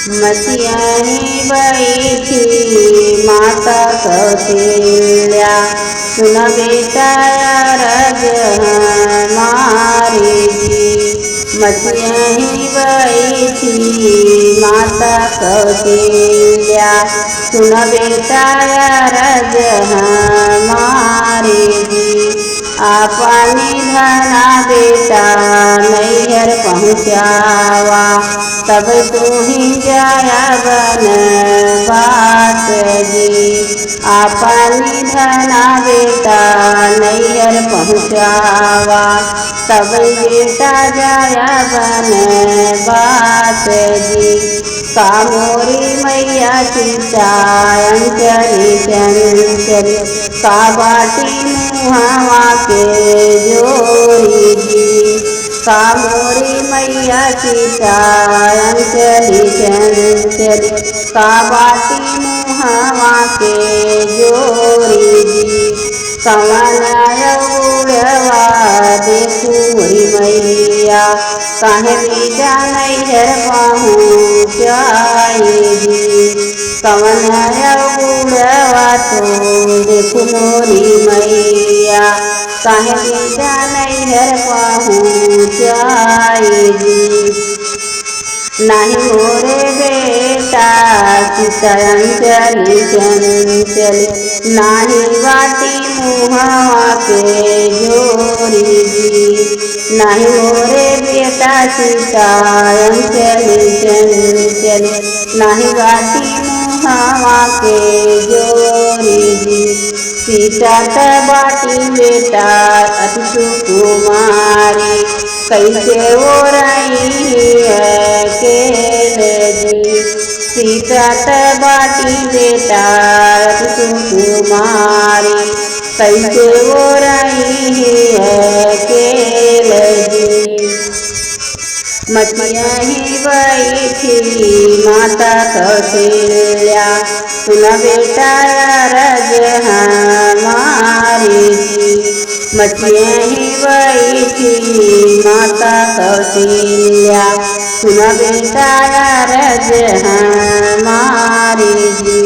मसियाही बैठी माता कौशल्या, सुन बेटा रज हमारी जी। मसियाही बैठी माता कौशल्या, सुन बेटा रज हमारी जी। आपनी धना बेटा नैहर पहुँचावा, तब तू ही जाया बनवास जी। आपनी धना बेटा नैहर पहुँचावा, तब बेटा जाया बनवास जी। का मोरी मैया सीता अंचली चंचली, का बाटी मुहवा के जोरी जी। का मोरी मैया सीता अंचली चंचली, का बाटी मुहवा के जोरी जी। कवन उड़वा देखू मोरी मैया, काहे बेटा नैहर पहुँचाई जी। कवन उड़वा तो देखू मोरी मैया, काहे बेटा नैहर पहुँचाई जी। नहीं मोरे बेटा सीता अंचली चंचली, नहीं बाटी मुहवा के जोरी जी। नहीं मोरे बेटा सीता अंचली चंचली, नहीं बाटी मुहवा के जोरी जी। सीता त बाटी बेटा अति सुकुमारी, कैसे वो रही अकेले जी। सीता त बाटी बेटा अति सुकुमारी, कैसे वो रही अकेले जी। मसियाही बैठी माता कौशल्या, सुन बेटा रज हमारी जी। मसियाही बैठी माता कौशल्या, सुन बेटा रज हमारी जी।